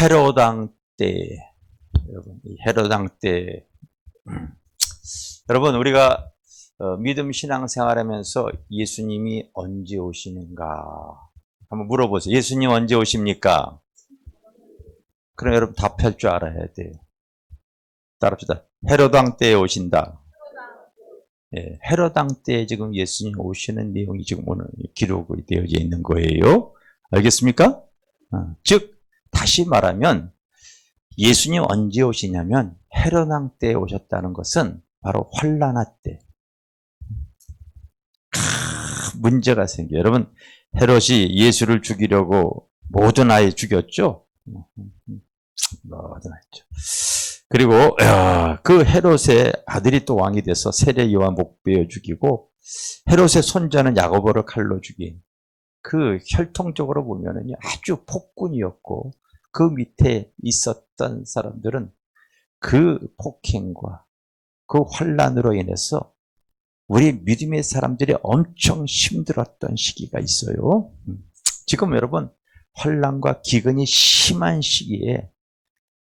헤로당 때, 여러분, 이 헤로당 때, 여러분, 우리가 믿음 신앙 생활하면서 예수님이 언제 오시는가? 한번 물어보세요. 예수님 언제 오십니까? 그럼 여러분 답할 줄 알아야 돼요. 따라합시다. 헤로당 때에 오신다. 예, 헤로당 때에 지금 예수님 오시는 내용이 지금 오늘 기록이 되어져 있는 거예요. 알겠습니까? 즉, 다시 말하면 예수님 언제 오시냐면 헤로당 때에 오셨다는 것은 바로 환란할 때. 문제가 생겨요. 여러분, 헤롯이 예수를 죽이려고 모든 아이 죽였죠? 모든 아이죠. 그리고 그 헤롯의 아들이 또 왕이 돼서 세례 요한 목 베어 죽이고, 헤롯의 손자는 야고보를 칼로 죽인, 그 혈통적으로 보면은 아주 폭군이었고, 그 밑에 있었던 사람들은 그 폭행과 그 환란으로 인해서 우리 믿음의 사람들이 엄청 힘들었던 시기가 있어요. 지금 여러분, 환란과 기근이 심한 시기에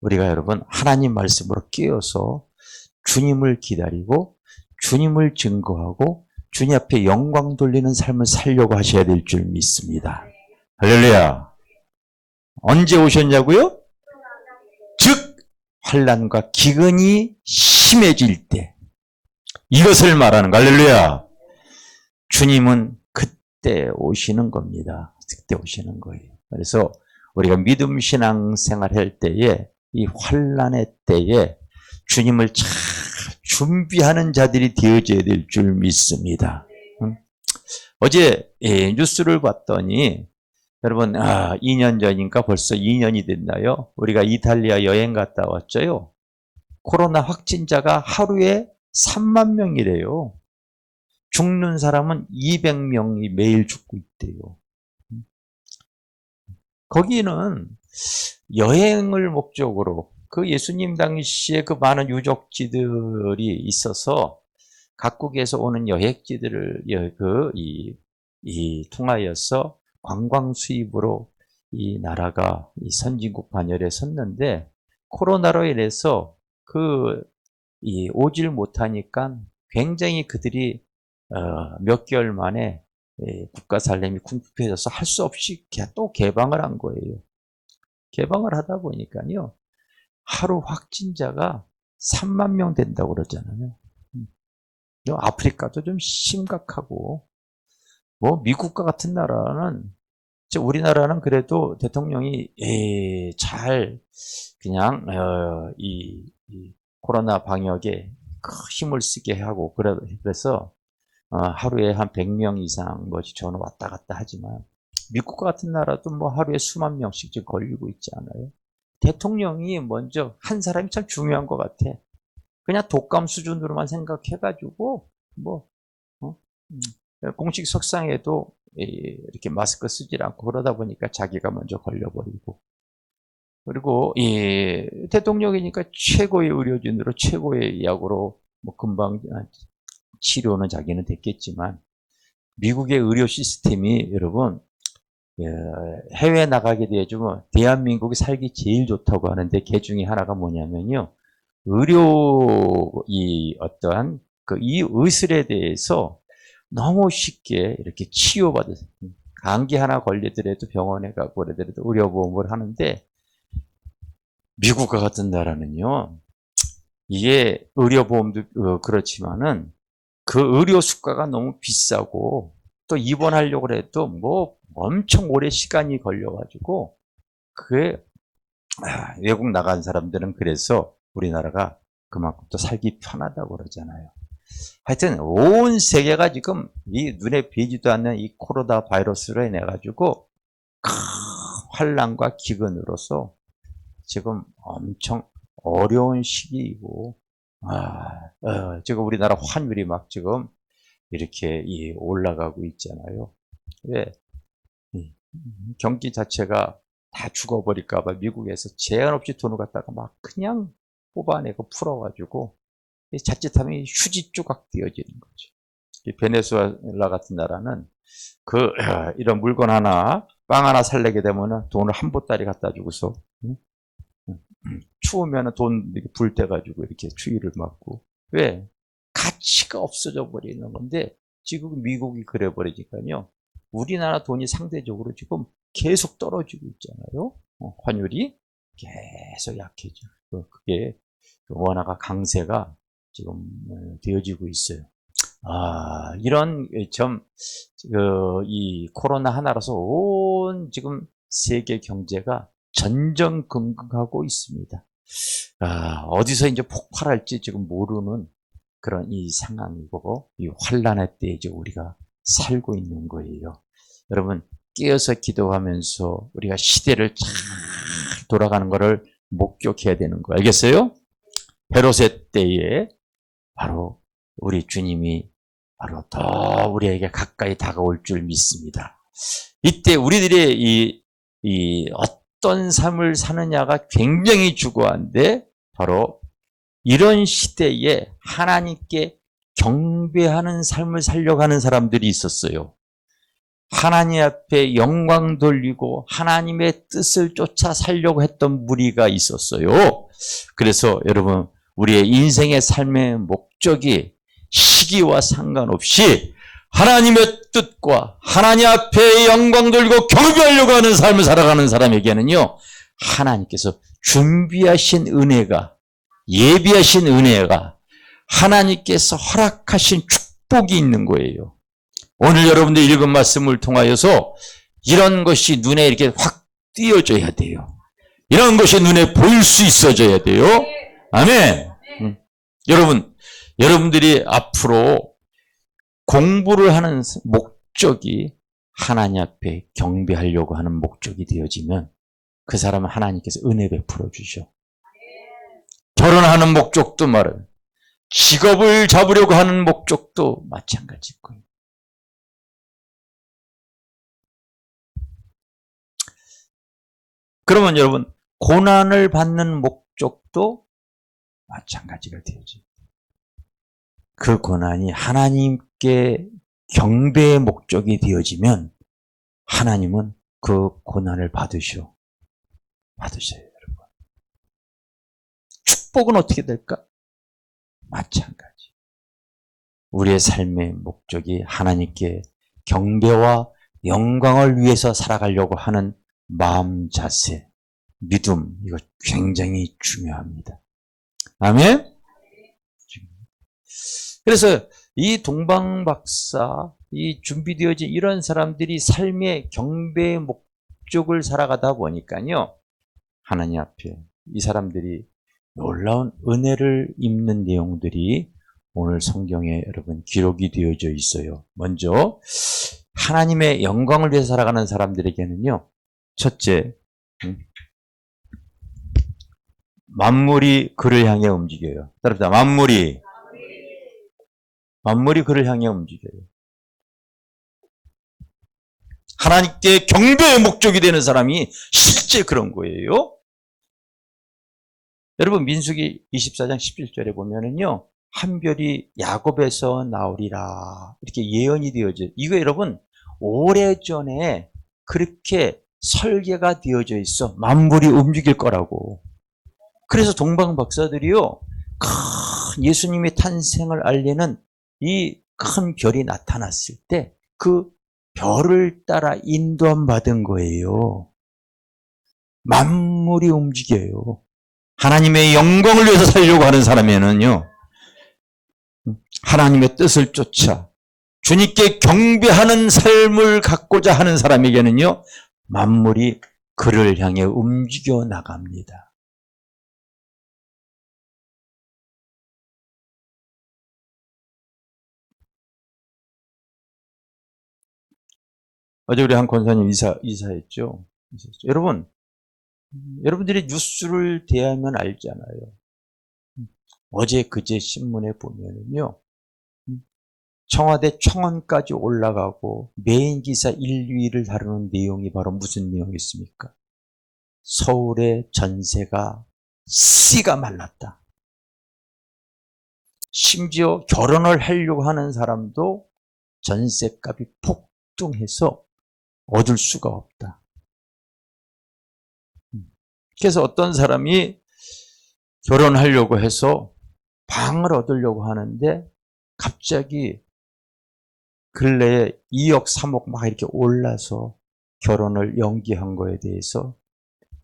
우리가 여러분 하나님 말씀으로 깨어서 주님을 기다리고 주님을 증거하고 주님 앞에 영광 돌리는 삶을 살려고 하셔야 될 줄 믿습니다. 할렐루야. 언제 오셨냐고요? 즉 환란과 기근이 심해질 때, 이것을 말하는 거. 할렐루야. 주님은 그때 오시는 겁니다. 그때 오시는 거예요. 그래서 우리가 믿음 신앙 생활할 때에, 이 환란의 때에 주님을 잘 준비하는 자들이 되어져야 될 줄 믿습니다. 어제 뉴스를 봤더니 여러분, 2년 전인가 벌써 2년이 됐나요? 우리가 이탈리아 여행 갔다 왔죠요. 코로나 확진자가 하루에 3만 명이래요. 죽는 사람은 200명이 매일 죽고 있대요. 거기는 여행을 목적으로 그 예수님 당시에 그 많은 유적지들이 있어서 각국에서 오는 여행지들을 통하여서 관광 수입으로 이 나라가 이 선진국 반열에 섰는데, 코로나로 인해서 오질 못하니까 굉장히 그들이 몇 개월 만에 국가 살림이 궁핍해져서 할 수 없이 또 개방을 한 거예요. 개방을 하다 보니까요, 하루 확진자가 3만 명 된다고 그러잖아요. 아프리카도 좀 심각하고, 뭐 미국과 같은 나라는, 우리나라는 그래도 대통령이 잘 그냥 이 코로나 방역에 힘을 쓰게 하고, 그래서 하루에 한 100명 이상 저는 왔다 갔다 하지만, 미국과 같은 나라도 뭐 하루에 수만 명씩 지금 걸리고 있지 않아요? 대통령이 먼저 한 사람이 참 중요한 것 같아. 그냥 독감 수준으로만 생각해가지고 공식 석상에도 이렇게 마스크 쓰지 않고 그러다 보니까 자기가 먼저 걸려버리고, 그리고 대통령이니까 최고의 의료진으로 최고의 약으로 금방 치료는 자기는 됐겠지만, 미국의 의료 시스템이 여러분, 해외 나가게 되어주면 대한민국이 살기 제일 좋다고 하는데, 그 중에 하나가 뭐냐면요, 의료 어떠한 이 의술에 대해서 너무 쉽게 이렇게 치유받을, 감기 하나 걸리더라도 병원에 가고 그러더라도 의료보험을 하는데, 미국과 같은 나라는요, 이게 의료보험도 그렇지만은 그 의료 수가가 너무 비싸고, 또 입원하려고 해도 뭐 엄청 오래 시간이 걸려가지고, 그게 외국 나간 사람들은 그래서 우리나라가 그만큼 또 살기 편하다고 그러잖아요. 하여튼 온 세계가 지금 이 눈에 보이지도 않는 이 코로나 바이러스로 인해 가지고 환란과 기근으로서 지금 엄청 어려운 시기이고, 지금 우리나라 환율이 막 지금 이렇게 올라가고 있잖아요. 왜? 경기 자체가 다 죽어버릴까봐 미국에서 제한 없이 돈을 갖다가 막 그냥 뽑아내고 풀어가지고 자칫하면 휴지 조각 되어지는 거죠. 베네수엘라 같은 나라는 이런 물건 하나, 빵 하나 살려게 되면 돈을 한 보따리 갖다 주고서 추우면 돈 이렇게 불 떼가지고 이렇게 추위를 맞고. 왜? 가치가 없어져 버리는 건데, 지금 미국이 그래 버리니까요. 우리나라 돈이 상대적으로 지금 계속 떨어지고 있잖아요. 환율이 계속 약해져. 그게 원화가 강세가 지금 되어지고 있어요. 이런 이 코로나 하나라서 온 지금 세계 경제가 전전긍긍하고 있습니다. 어디서 이제 폭발할지 지금 모르는 그런 이 상황이고, 이 환란의 때에 이제 우리가 살고 있는 거예요. 여러분, 깨어서 기도하면서 우리가 시대를 잘 돌아가는 것을 목격해야 되는 거 알겠어요? 헤롯의 때에 바로 우리 주님이 바로 더 우리에게 가까이 다가올 줄 믿습니다. 이때 우리들의 이 어떤 삶을 사느냐가 굉장히 중요한데, 바로 이런 시대에 하나님께 경배하는 삶을 살려고 하는 사람들이 있었어요. 하나님 앞에 영광 돌리고 하나님의 뜻을 쫓아 살려고 했던 무리가 있었어요. 그래서 여러분, 우리의 인생의 삶의 목적이 시기와 상관없이 하나님의 뜻과 하나님 앞에 영광 돌리고 경배하려고 하는 삶을 살아가는 사람에게는요, 하나님께서 준비하신 은혜가, 예비하신 은혜가, 하나님께서 허락하신 축복이 있는 거예요. 오늘 여러분들 읽은 말씀을 통하여서 이런 것이 눈에 이렇게 확 띄어져야 돼요. 이런 것이 눈에 보일 수 있어져야 돼요. 아멘. 여러분들이 앞으로 공부를 하는 목적이 하나님 앞에 경배하려고 하는 목적이 되어지면 그 사람은 하나님께서 은혜 베풀어 주셔. 결혼하는 목적도 말해요. 직업을 잡으려고 하는 목적도 마찬가지일 거예요. 그러면 여러분, 고난을 받는 목적도 마찬가지가 되어져요. 그 고난이 하나님께 경배의 목적이 되어지면 하나님은 그 고난을 받으셔요, 여러분. 축복은 어떻게 될까? 마찬가지. 우리의 삶의 목적이 하나님께 경배와 영광을 위해서 살아가려고 하는 마음 자세, 믿음, 이거 굉장히 중요합니다. 아멘? 그래서 이 동방박사, 이 준비되어진 이런 사람들이 삶의 경배의 목적을 살아가다 보니까요, 하나님 앞에 이 사람들이 놀라운 은혜를 입는 내용들이 오늘 성경에 여러분 기록이 되어져 있어요. 먼저 하나님의 영광을 위해서 살아가는 사람들에게는요, 첫째, 만물이 그를 향해 움직여요. 따라합니다. 만물이 그를 향해 움직여요. 하나님께 경배의 목적이 되는 사람이 실제 그런 거예요. 여러분, 민수기 24장 17절에 보면은요, 한 별이 야곱에서 나오리라 이렇게 예언이 되어져. 이거 여러분 오래전에 그렇게 설계가 되어져 있어. 만물이 움직일 거라고. 그래서 동방 박사들이요, 큰 예수님의 탄생을 알리는 이 큰 별이 나타났을 때 그 별을 따라 인도함 받은 거예요. 만물이 움직여요. 하나님의 영광을 위해서 살려고 하는 사람에는요, 하나님의 뜻을 쫓아 주님께 경배하는 삶을 갖고자 하는 사람에게는요, 만물이 그를 향해 움직여 나갑니다. 어제 우리 한 권사님 이사했죠. 여러분들이 뉴스를 대하면 알잖아요. 어제 그제 신문에 보면은요, 청와대 청원까지 올라가고 메인 기사 1, 2위를 다루는 내용이 바로 무슨 내용이었습니까? 서울의 전세가 씨가 말랐다. 심지어 결혼을 하려고 하는 사람도 전세값이 폭등해서 얻을 수가 없다. 그래서 어떤 사람이 결혼하려고 해서 방을 얻으려고 하는데 갑자기 근래에 2억, 3억 막 이렇게 올라서 결혼을 연기한 거에 대해서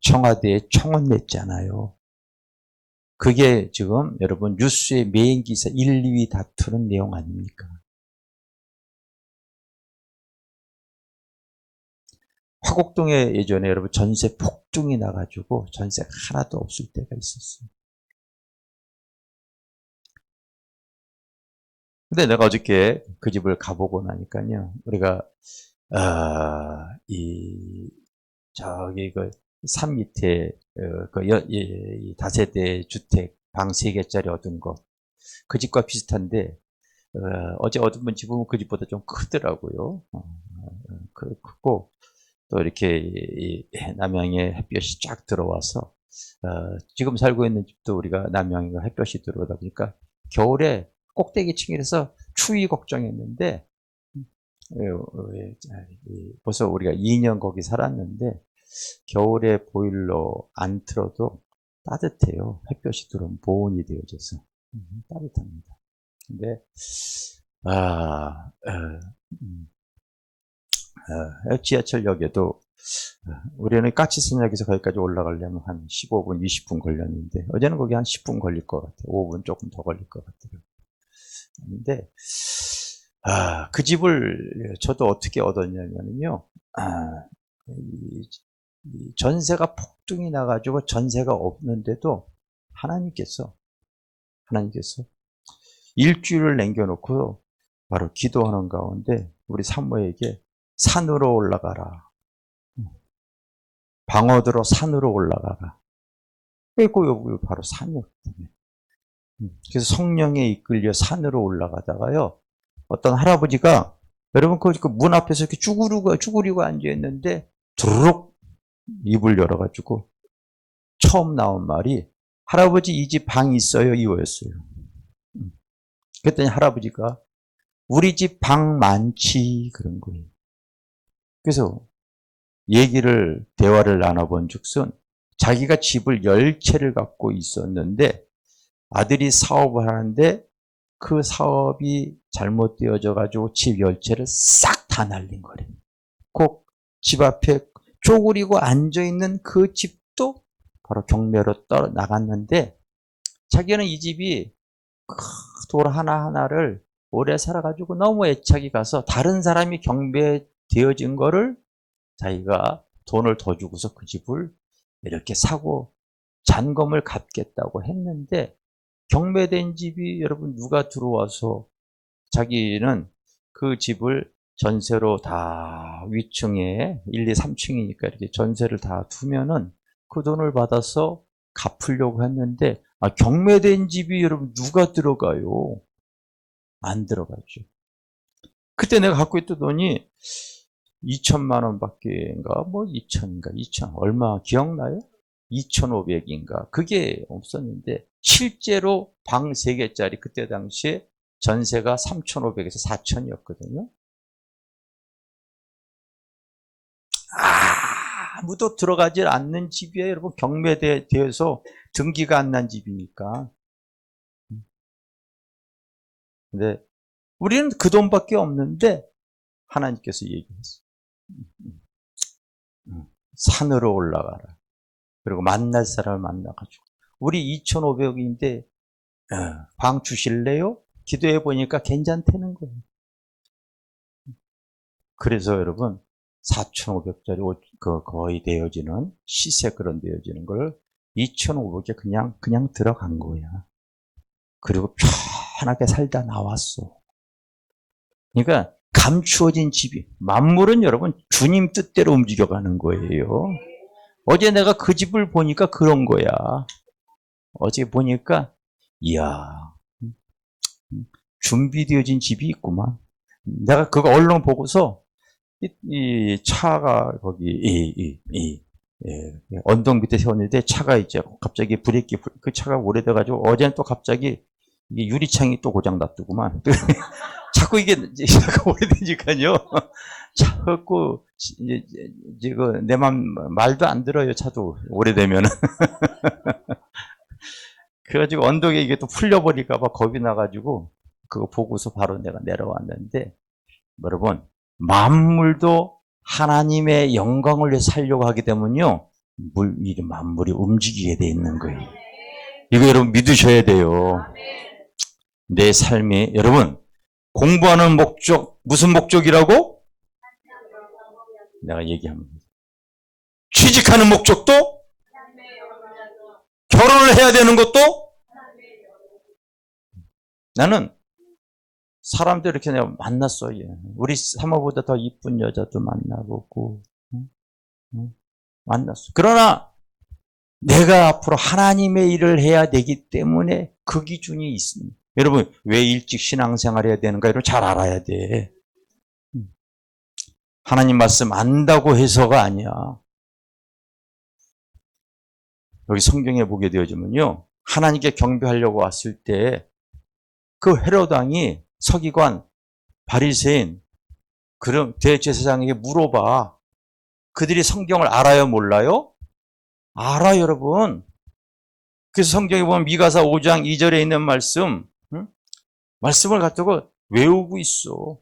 청와대에 청원 냈잖아요. 그게 지금 여러분 뉴스의 메인 기사 1, 2위 다투는 내용 아닙니까? 화곡동에 예전에 여러분 전세 폭등이 나가지고 전세가 하나도 없을 때가 있었어요. 근데 내가 어저께 그 집을 가보고 나니까요, 우리가 저기 그 산 밑에 이 다세대 주택 방 3개짜리 얻은 거, 그 집과 비슷한데 어제 얻은 집은 그 집보다 좀 크더라고요. 크고 또 이렇게 남향에 햇볕이 쫙 들어와서 지금 살고 있는 집도 우리가 남향에 햇볕이 들어오다 보니까 겨울에 꼭대기층이라서 추위 걱정했는데 벌써 우리가 2년 거기 살았는데 겨울에 보일러 안 틀어도 따뜻해요. 햇볕이 들어오면 보온이 되어져서 따뜻합니다. 근데 지하철역에도 우리는 까치선역에서 거기까지 올라가려면 한 15분, 20분 걸렸는데 어제는 거기 한 10분 걸릴 것 같아요. 5분 조금 더 걸릴 것 같아요. 근데 그 집을 저도 어떻게 얻었냐면요. 이 전세가 폭등이 나가지고 전세가 없는데도 하나님께서 일주일을 남겨놓고 바로 기도하는 가운데 우리 사모에게 산으로 올라가라. 방어드로 산으로 올라가라. 그리고 여기 바로 산이었거든요. 그래서 성령에 이끌려 산으로 올라가다가요. 어떤 할아버지가 여러분 그 문 앞에서 이렇게 쭈그리고 앉아 있는데 두루룩 입을 열어가지고 처음 나온 말이 할아버지 이 집 방 있어요? 이거였어요. 그랬더니 할아버지가 우리 집 방 많지 그런 거예요. 그래서 대화를 나눠본 즉슨 자기가 집을 10채를 갖고 있었는데 아들이 사업을 하는데 그 사업이 잘못되어져 가지고 집 10채를 싹 다 날린 거래요. 꼭 집 앞에 쪼그리고 앉아있는 그 집도 바로 경매로 나갔는데 자기는 이 집이 돌 하나하나를 오래 살아가지고 너무 애착이 가서 다른 사람이 경매되어진 거를 자기가 돈을 더 주고서 그 집을 이렇게 사고 잔금을 갚겠다고 했는데 경매된 집이 여러분 누가 들어와서 자기는 그 집을 전세로 다 위층에 1, 2, 3층이니까 이렇게 전세를 다 두면은 그 돈을 받아서 갚으려고 했는데 경매된 집이 여러분 누가 들어가요? 안 들어가죠. 그때 내가 갖고 있던 돈이 2천만 원밖에인가 뭐 2천인가 2천 얼마 기억나요? 2,500인가 그게 없었는데 실제로 방 3개짜리 그때 당시에 전세가 3,500에서 4천이었거든요. 아무도 들어가지 않는 집이에요. 여러분 경매되어서 등기가 안 난 집이니까. 근데 우리는 그 돈밖에 없는데 하나님께서 얘기했어요. 산으로 올라가라. 그리고 만날 사람을 만나가지고 우리 2,500인데 방 주실래요? 기도해 보니까 괜찮다는 거예요. 그래서 여러분 4,500짜리 거의 되어지는 시세 그런 되어지는 걸 2,500에 그냥 들어간 거야. 그리고 편하게 살다 나왔어. 그러니까 감추어진 집이 만물은 여러분 주님 뜻대로 움직여가는 거예요. 어제 내가 그 집을 보니까 그런 거야. 어제 보니까 이야 준비되어진 집이 있구만. 내가 그거 얼른 보고서 이 차가 거기 언덕 밑에 세웠는데 차가 이제 갑자기 브레이크 그 차가 오래돼가지고 어제는 또 갑자기 이게 유리창이 또 고장 났더구만. 자꾸 이게 차가 오래되니까요. 자꾸 지금 내 맘 말도 안 들어요. 차도 오래되면은. 그래가지고 언덕에 이게 또 풀려버릴까봐 겁이 나가지고 그거 보고서 바로 내가 내려왔는데, 여러분, 만물도 하나님의 영광을 위해 살려고 하게 되면요, 이 만물이 움직이게 돼 있는 거예요. 이거 여러분 믿으셔야 돼요. 내 삶이, 여러분, 공부하는 목적, 무슨 목적이라고? 내가 얘기합니다. 취직하는 목적도, 결혼을 해야 되는 것도, 나는 사람들 이렇게 내가 만났어요. 우리 사모보다 더 이쁜 여자도 만나보고, 만났어. 그러나 내가 앞으로 하나님의 일을 해야 되기 때문에 그 기준이 있습니다. 여러분, 왜 일찍 신앙생활 해야 되는가? 여러분 잘 알아야 돼. 하나님 말씀 안다고 해서가 아니야. 여기 성경에 보게 되어지면요, 하나님께 경배하려고 왔을 때 그 헤롯 왕이 서기관, 바리새인, 그럼 대제사장에게 물어봐. 그들이 성경을 알아요, 몰라요? 알아, 여러분. 그래서 성경에 보면 미가서 5장 2절에 있는 말씀, 말씀을 갖다가 외우고 있어.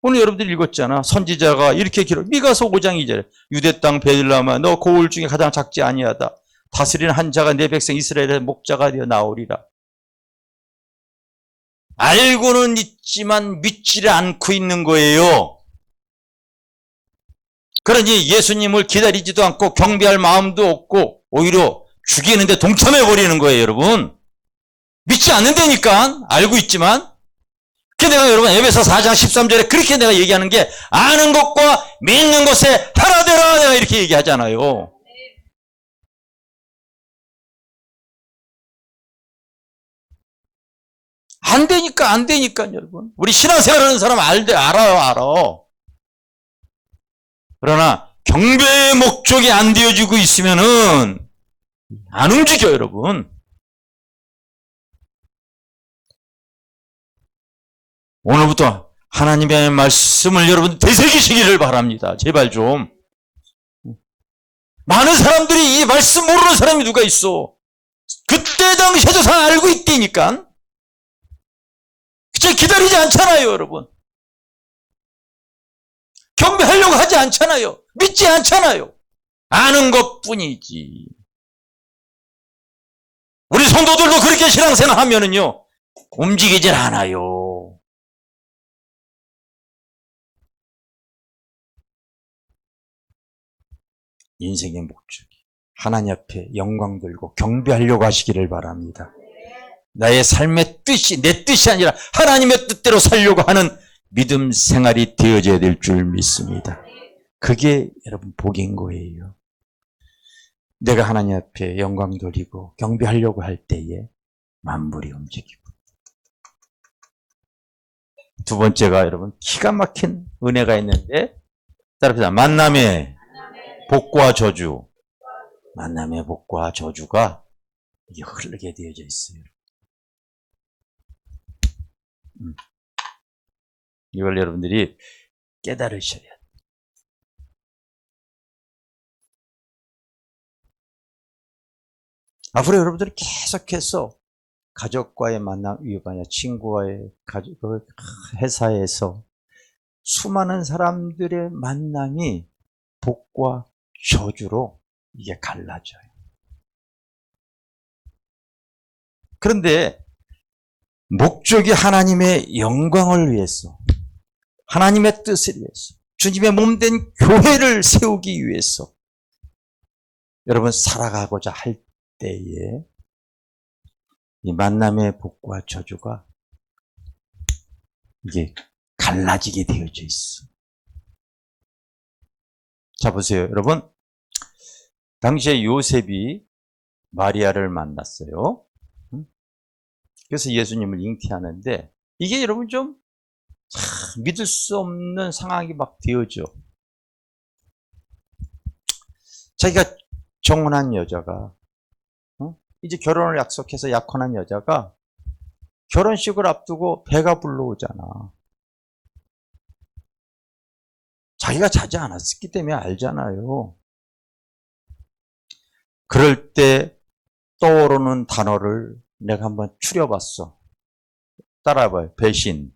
오늘 여러분들이 읽었잖아. 선지자가 이렇게 미가서 5장 2절에 유대 땅 베들레헴아, 너 고을 중에 가장 작지 아니하다. 다스리는 한 자가 내 백성 이스라엘의 목자가 되어 나오리라. 알고는 있지만 믿지를 않고 있는 거예요. 그러니 예수님을 기다리지도 않고 경배할 마음도 없고 오히려 죽이는데 동참해 버리는 거예요, 여러분. 믿지 않는다니까. 알고 있지만. 그래서 내가 여러분 에베소 4장 13절에 그렇게 내가 얘기하는 게, 아는 것과 믿는 것에 하나 되라, 내가 이렇게 얘기하잖아요. 안 되니까 여러분. 우리 신앙생활하는 사람 알아요. 그러나 경배의 목적이 안 되어지고 있으면은 안 움직여요, 여러분. 오늘부터 하나님의 말씀을 여러분 되새기시기를 바랍니다. 제발 좀. 많은 사람들이 이 말씀 모르는 사람이 누가 있어. 그때 당시에도 다 알고 있다니까. 그저 기다리지 않잖아요, 여러분. 경배하려고 하지 않잖아요. 믿지 않잖아요. 아는 것뿐이지. 우리 성도들도 그렇게 신앙생활 하면은요, 움직이질 않아요. 인생의 목적이 하나님 앞에 영광 돌고 경배하려고 하시기를 바랍니다. 나의 삶의 뜻이 내 뜻이 아니라 하나님의 뜻대로 살려고 하는 믿음 생활이 되어져야 될 줄 믿습니다. 그게 여러분 복인 거예요. 내가 하나님 앞에 영광 돌리고 경배하려고 할 때에 만물이 움직이고. 두 번째가 여러분 기가 막힌 은혜가 있는데, 따라합시다. 만남의 복과 저주. 만남의 복과 저주가 이게 흐르게 되어져 있어요. 이걸 여러분들이 깨달으셔야 돼요. 앞으로 여러분들이 계속해서 가족과의 만남, 친구와의 회사에서 수많은 사람들의 만남이 복과 저주로 이게 갈라져요. 그런데 목적이 하나님의 영광을 위해서, 하나님의 뜻을 위해서, 주님의 몸된 교회를 세우기 위해서 여러분 살아가고자 할 때에 이 만남의 복과 저주가 이게 갈라지게 되어져 있어. 자, 보세요, 여러분. 당시에 요셉이 마리아를 만났어요. 그래서 예수님을 잉태하는데, 이게 여러분 좀 믿을 수 없는 상황이 막 되어져. 자기가 정혼한 여자가, 이제 결혼을 약속해서 약혼한 여자가 결혼식을 앞두고 배가 불러오잖아. 자기가 자지 않았기 때문에 알잖아요. 그럴 때 떠오르는 단어를 내가 한번 추려봤어. 따라해봐요. 배신,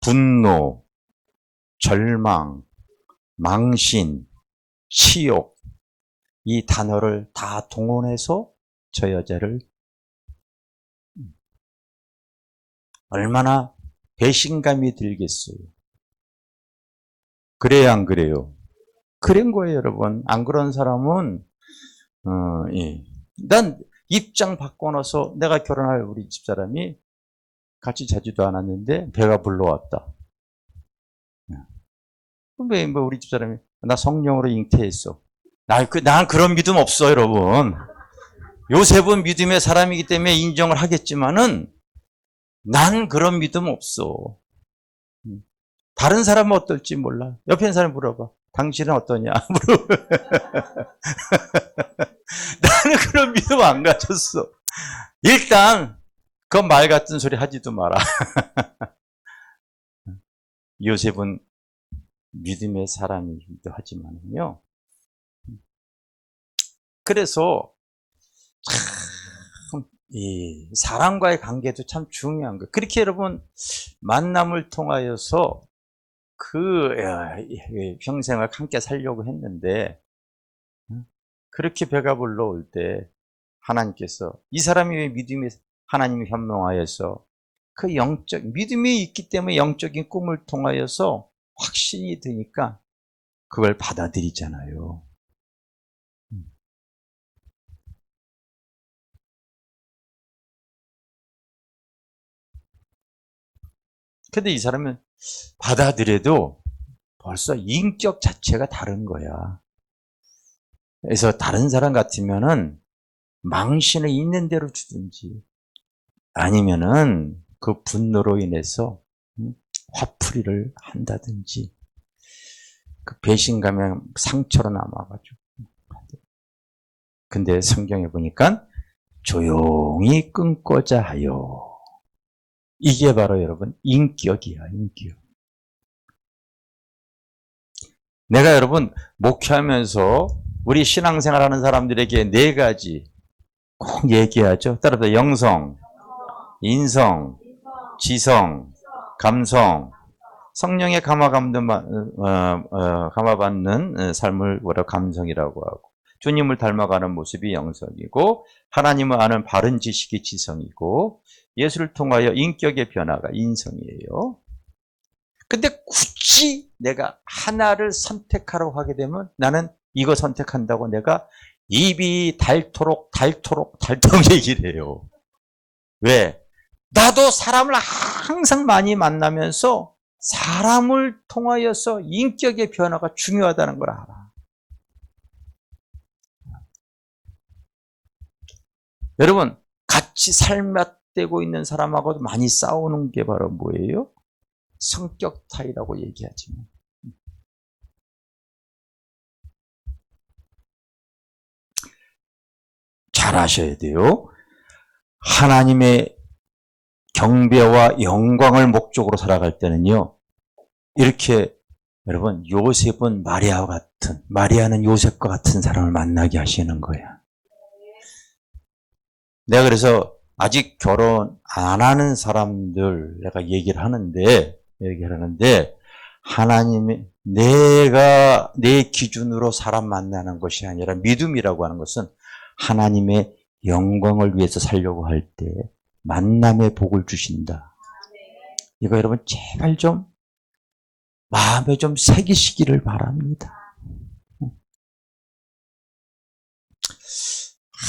분노, 절망, 망신, 치욕, 이 단어를 다 동원해서 저 여자를 얼마나 배신감이 들겠어요. 그래야 안 그래요? 그런 거예요, 여러분. 안 그런 사람은 예. 난 입장 바꿔놔서 내가 결혼할 우리 집사람이 같이 자지도 않았는데 배가 불러왔다. 왜 우리 집사람이 나 성령으로 잉태했어. 난 그런 믿음 없어, 여러분. 요셉은 믿음의 사람이기 때문에 인정을 하겠지만은 난 그런 믿음 없어. 다른 사람은 어떨지 몰라. 옆에 있는 사람 물어봐. 당신은 어떠냐? 나는 그런 믿음 안 가졌어. 일단 그 말 같은 소리 하지도 마라. 요셉은 믿음의 사람이기도 하지만요. 그래서 참, 이 사람과의 관계도 참 중요한 거예요. 그렇게 여러분 만남을 통하여서 평생을 함께 살려고 했는데 그렇게 배가 불러올 때 하나님께서 이 사람이 왜 믿음이 하나님이 현명하여서 그 믿음이 있기 때문에 영적인 꿈을 통하여서 확신이 드니까 그걸 받아들이잖아요. 근데 이 사람은 받아들여도 벌써 인격 자체가 다른 거야. 그래서 다른 사람 같으면은 망신을 있는 대로 주든지 아니면은 그 분노로 인해서 화풀이를 한다든지 그 배신감에 상처로 남아가지고. 근데 성경에 보니까 조용히 끊고자 하여. 이게 바로 여러분 인격이야, 인격. 내가 여러분 목회하면서 우리 신앙생활하는 사람들에게 4가지 꼭 얘기하죠. 따라서 영성, 인성, 지성, 감성, 성령의 감화받는 삶을 감성이라고 하고, 주님을 닮아가는 모습이 영성이고, 하나님을 아는 바른 지식이 지성이고, 예수를 통하여 인격의 변화가 인성이에요. 근데 굳이 내가 하나를 선택하라고 하게 되면 나는 이거 선택한다고 내가 입이 닳도록 얘기를 해요. 왜? 나도 사람을 항상 많이 만나면서 사람을 통하여서 인격의 변화가 중요하다는 걸 알아. 여러분, 같이 삶맞대고 있는 사람하고도 많이 싸우는 게 바로 뭐예요? 성격 타이라고 얘기하지. 잘 아셔야 돼요. 하나님의 경배와 영광을 목적으로 살아갈 때는요, 이렇게 여러분 요셉은 마리아는 요셉과 같은 사람을 만나게 하시는 거야. 내가 그래서 아직 결혼 안 하는 사람들 내가 얘기를 하는데 하나님이 내가 내 기준으로 사람 만나는 것이 아니라 믿음이라고 하는 것은 하나님의 영광을 위해서 살려고 할 때 만남의 복을 주신다. 이거 여러분 제발 좀 마음에 좀 새기시기를 바랍니다.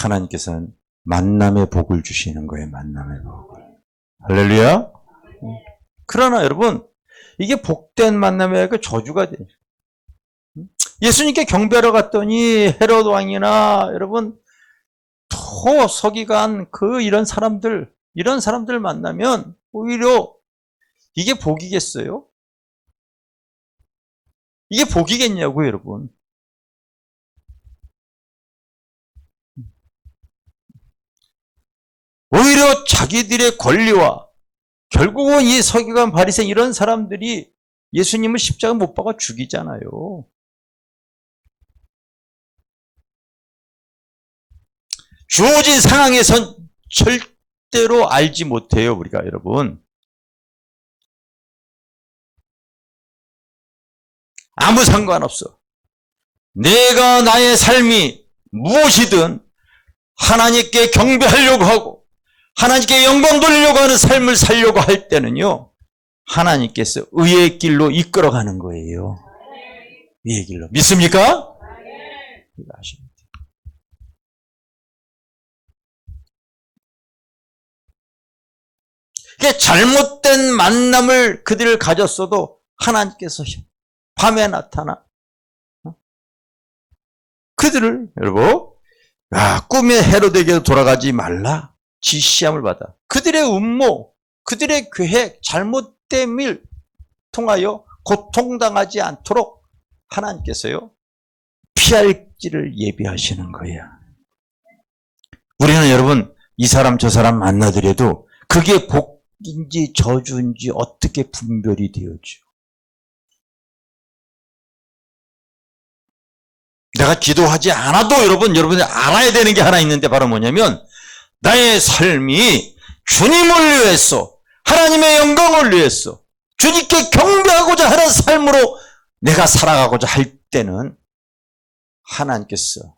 하나님께서는 만남의 복을 주시는 거예요. 만남의 복을. 할렐루야. 그러나 여러분 이게 복된 만남이 그 저주가 돼요. 예수님께 경배하러 갔더니 헤롯 왕이나 여러분 더 서기관 이런 사람들 만나면 오히려 이게 복이겠어요? 이게 복이겠냐고요, 여러분. 오히려 자기들의 권리와 결국은 이 서기관 바리새인 이런 사람들이 예수님을 십자가 못 박아 죽이잖아요. 주어진 상황에선 절대로 알지 못해요, 우리가 여러분. 아무 상관없어. 내가 나의 삶이 무엇이든 하나님께 경배하려고 하고 하나님께 영광 돌리려고 하는 삶을 살려고 할 때는요, 하나님께서 의의 길로 이끌어가는 거예요. 의의 길로. 믿습니까? 이거 아십니까? 잘못된 만남을 그들을 가졌어도 하나님께서 밤에 나타나 그들을, 여러분, 꿈의 헤로데에게 돌아가지 말라 지시함을 받아 그들의 음모, 그들의 계획, 잘못됨을 통하여 고통당하지 않도록 하나님께서요, 피할 길을 예비하시는 거야. 우리는 여러분, 이 사람 저 사람 만나더라도 그게 복인지 저주인지 어떻게 분별이 되어져? 내가 기도하지 않아도 여러분이 알아야 되는 게 하나 있는데 바로 뭐냐면, 나의 삶이 주님을 위해서, 하나님의 영광을 위해서, 주님께 경배하고자 하는 삶으로 내가 살아가고자 할 때는 하나님께서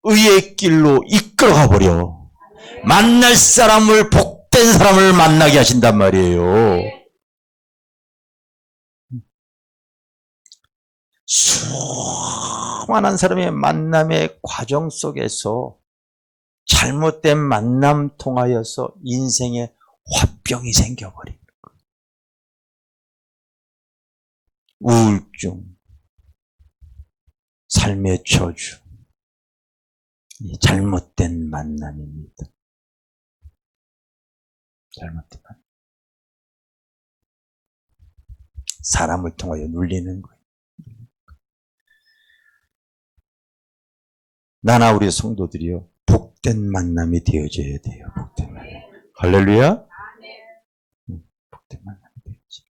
의의 길로 이끌어가 버려. 만날 사람을, 복된 사람을 만나게 하신단 말이에요. 수많은 사람의 만남의 과정 속에서 잘못된 만남 통하여서 인생에 화병이 생겨버린 거예요. 우울증, 삶의 저주, 잘못된 만남입니다. 잘못된 만남. 사람을 통하여 눌리는 거예요. 나나 우리 성도들이요, 복된 만남이 되어져야 돼요. 복된 만남. 할렐루야. 복된 만남이 되어져.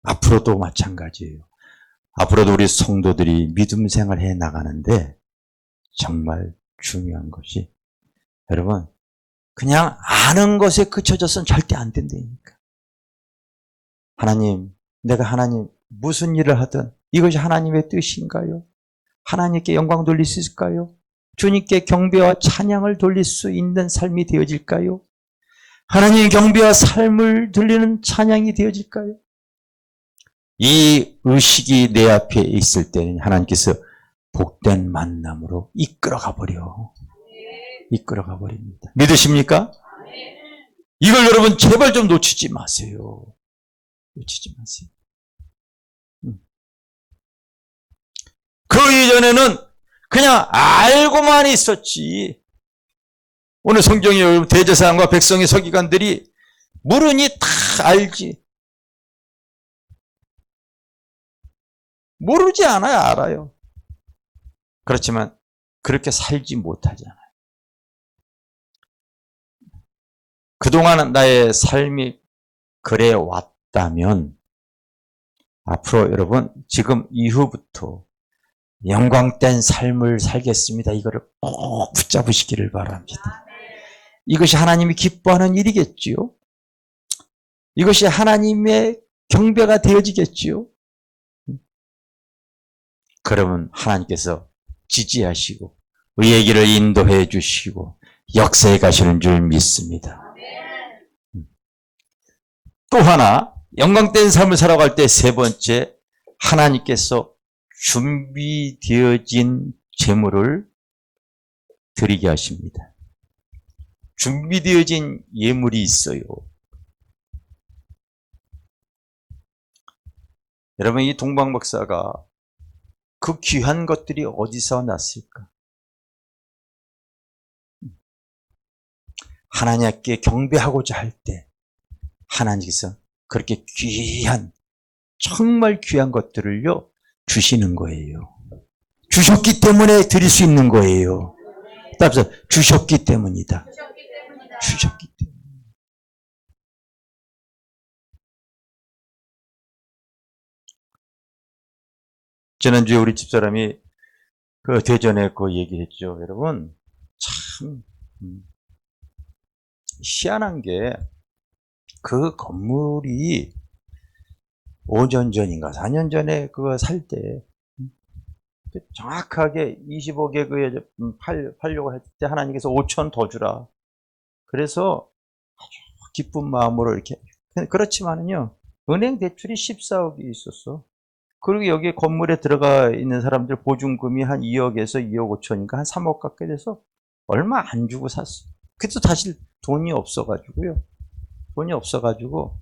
앞으로도 마찬가지예요. 앞으로도 우리 성도들이 믿음 생활 해 나가는데 정말 중요한 것이, 여러분, 그냥 아는 것에 그쳐져서는 절대 안 된다니까. 하나님, 내가 하나님 무슨 일을 하든 이것이 하나님의 뜻인가요? 하나님께 영광 돌릴 수 있을까요? 주님께 경배와 찬양을 돌릴 수 있는 삶이 되어질까요? 하나님의 경배와 삶을 돌리는 찬양이 되어질까요? 이 의식이 내 앞에 있을 때는 하나님께서 복된 만남으로 이끌어가 버려. 이끌어가 버립니다. 믿으십니까? 이걸 여러분 제발 좀 놓치지 마세요. 놓치지 마세요. 그 이전에는 그냥 알고만 있었지. 오늘 성경에 여러분 대제사장과 백성의 서기관들이 물으니 다 알지. 모르지 않아요, 알아요. 그렇지만 그렇게 살지 못하잖아요. 그동안 나의 삶이 그래 왔다면 앞으로 여러분 지금 이후부터 영광된 삶을 살겠습니다. 이거를 꼭 붙잡으시기를 바랍니다. 이것이 하나님이 기뻐하는 일이겠지요. 이것이 하나님의 경배가 되어지겠지요. 그러면 하나님께서 지지하시고 의의 길을 인도해 주시고 역사에 가시는 줄 믿습니다. 또 하나, 영광된 삶을 살아갈 때 세 번째, 하나님께서 준비되어진 재물을 드리게 하십니다. 준비되어진 예물이 있어요. 여러분, 이 동방 박사가 그 귀한 것들이 어디서 났을까? 하나님께 경배하고자 할 때 하나님께서 그렇게 귀한, 정말 귀한 것들을요 주시는 거예요. 주셨기 때문에 드릴 수 있는 거예요. 따라서 주셨기 때문이다. 주셨기 때문에. 지난주에 우리 집사람이 그 대전에 그 얘기했죠. 여러분, 참, 희한한 게 그 건물이 5년 전인가 4년 전에 그거 살 때 정확하게 25개 팔려고 할 때 하나님께서 5천 더 주라. 그래서 아주 기쁜 마음으로 이렇게. 그렇지만은요, 은행 대출이 14억이 있었어. 그리고 여기 건물에 들어가 있는 사람들 보증금이 한 2억에서 2억 5천인가 한 3억 가까이 돼서 얼마 안 주고 샀어. 그래도 사실 돈이 없어가지고요. 돈이 없어가지고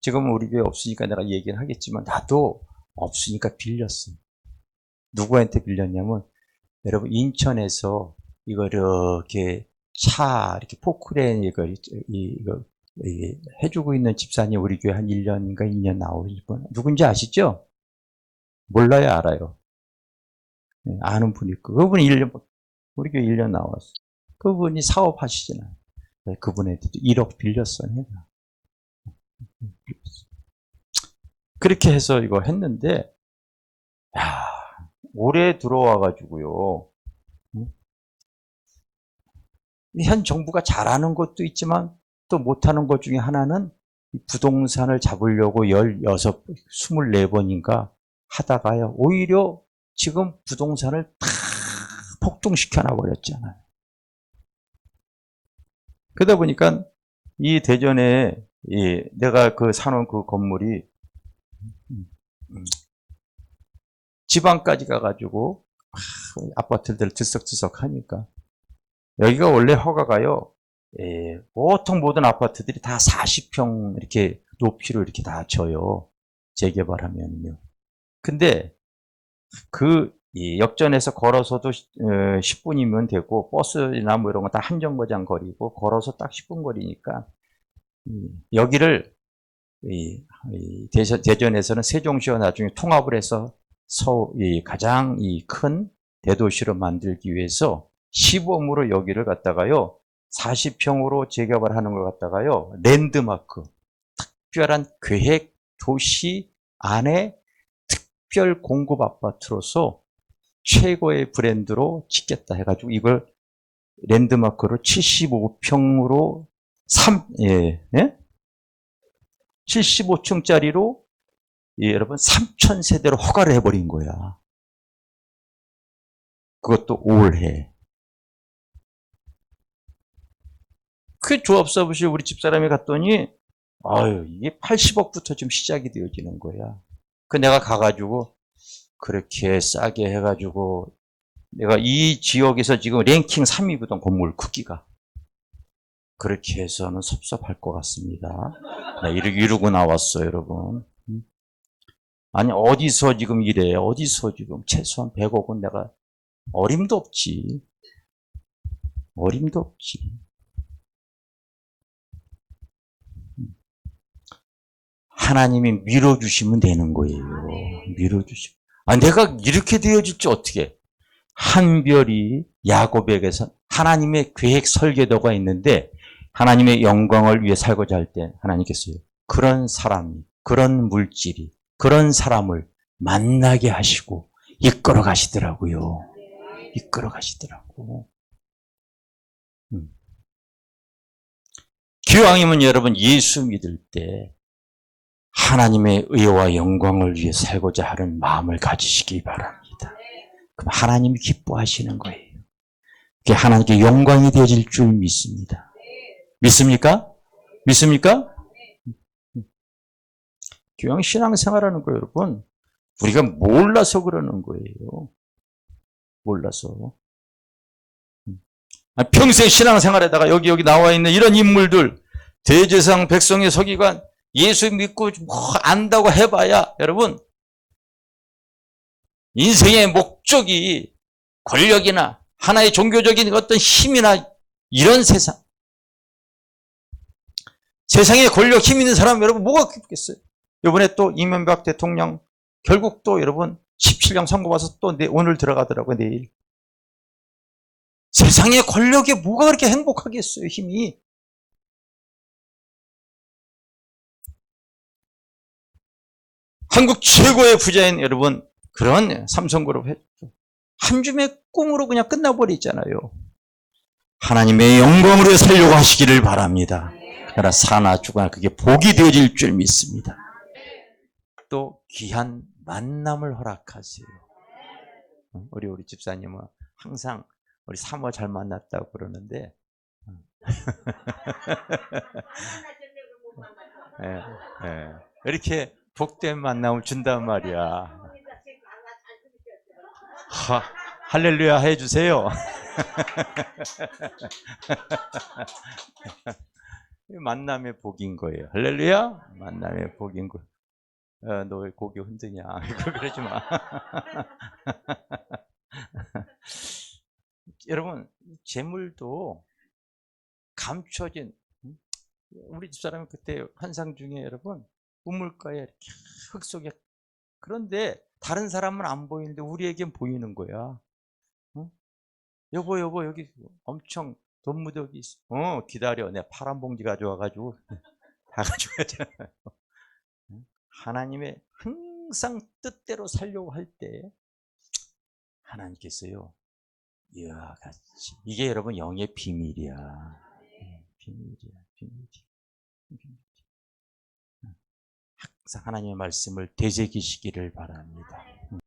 지금은 우리 교회 없으니까 내가 얘기를 하겠지만 나도 없으니까 빌렸어. 누구한테 빌렸냐면 여러분 인천에서 이거 이렇게 차 이렇게 포크레인 이거 해주고 있는 집사님 우리 교회 한 1년인가 2년 나오실 분 누군지 아시죠? 몰라요, 알아요. 아는 분이 있고 그분이 1년 우리 교회 1년 나왔어. 그분이 사업하시잖아요. 그분한테도 1억 빌렸어. 내가. 그렇게 해서 이거 했는데 야, 올해 들어와가지고요. 현 정부가 잘하는 것도 있지만 또 못하는 것 중에 하나는 부동산을 잡으려고 16, 24번인가 하다가요. 오히려 지금 부동산을 다 폭등시켜 놔버렸잖아요. 그러다 보니까 이 대전에 내가 그 사놓은 그 건물이 지방까지 가가지고 아파트들 들썩들썩 하니까 여기가 원래 허가가요. 보통 모든 아파트들이 다 40평 이렇게 높이로 이렇게 다 줘요. 재개발하면요. 근데 그 역전에서 걸어서도 10분이면 되고 버스나 뭐 이런 거 다 한정거장 거리고 걸어서 딱 10분 거리니까 여기를 대전에서는 세종시와 나중에 통합을 해서 가장 큰 대도시로 만들기 위해서 시범으로 여기를 갖다가요 40평으로 재개발하는 걸 갖다가요 랜드마크 특별한 계획 도시 안에 특별 공급 아파트로서 최고의 브랜드로 짓겠다 해가지고 이걸 랜드마크로 75평으로 75층짜리로 여러분 3,000세대로 허가를 해버린 거야. 그것도 올해. 그 조합사무실 우리 집사람이 갔더니 아유 이게 80억부터 좀 시작이 되어지는 거야. 그 내가 가가지고 그렇게 싸게 해가지고 내가 이 지역에서 지금 랭킹 3위거든 건물 크기가. 그렇게 해서는 섭섭할 것 같습니다. 이러고 나왔어 여러분. 아니 어디서 지금 이래 어디서 지금 최소한 100억은 내가 어림도 없지. 어림도 없지. 하나님이 밀어주시면 되는 거예요. 밀어주시면. 내가 이렇게 되어질지 어떻게. 한 별이 야곱에게서 하나님의 계획 설계도가 있는데 하나님의 영광을 위해 살고자 할 때 하나님께서요. 그런 사람이, 그런 물질이, 그런 사람을 만나게 하시고 이끌어 가시더라고요. 이끌어 가시더라고. 기왕이면 여러분 예수 믿을 때 하나님의 의와 영광을 위해 살고자 하는 마음을 가지시기 바랍니다. 그럼 하나님이 기뻐하시는 거예요. 그게 하나님께 영광이 되어질 줄 믿습니다. 믿습니까? 믿습니까? 기왕 신앙생활하는 거 여러분 우리가 몰라서 그러는 거예요. 몰라서. 평생 신앙생활에다가 여기 나와 있는 이런 인물들 대제사장 백성의 서기관 예수 믿고 뭐 안다고 해봐야 여러분 인생의 목적이 권력이나 하나의 종교적인 어떤 힘이나 이런 세상에 권력 힘 있는 사람 여러분 뭐가 기쁘겠어요. 이번에 또 이명박 대통령 결국 또 여러분 17년 선거 봐서 또 오늘 들어가더라고요. 내일. 세상에 권력이 뭐가 그렇게 행복하겠어요. 힘이. 한국 최고의 부자인 여러분 그런 삼성그룹 했죠. 한 줌의 꿈으로 그냥 끝나버리잖아요. 하나님의 영광으로 살려고 하시기를 바랍니다. 그러나 사나 죽거나 그게 복이 되어질 줄 믿습니다. 또 귀한 만남을 허락하세요. 우리 집사님은 항상 우리 사모 잘 만났다고 그러는데 예, 예. 이렇게 복된 만남을 준단 말이야. 할렐루야 해주세요. 만남의 복인 거예요. 할렐루야? 만남의 복인 거. 너 왜 고개 흔드냐? 그러지 마. 여러분, 재물도 감춰진, 우리 집사람이 그때 환상 중에 여러분, 우물가에 이렇게 흙 속에, 그런데 다른 사람은 안 보이는데 우리에겐 보이는 거야. 여보, 여기 엄청 돈 무더기 있어. 기다려. 내가 파란 봉지 가져와가지고 다 가져가잖아. 하나님의 항상 뜻대로 살려고 할 때 하나님께서요, 이와 같이 이게 여러분 영의 비밀이야. 비밀이야. 항상 하나님의 말씀을 되새기시기를 바랍니다.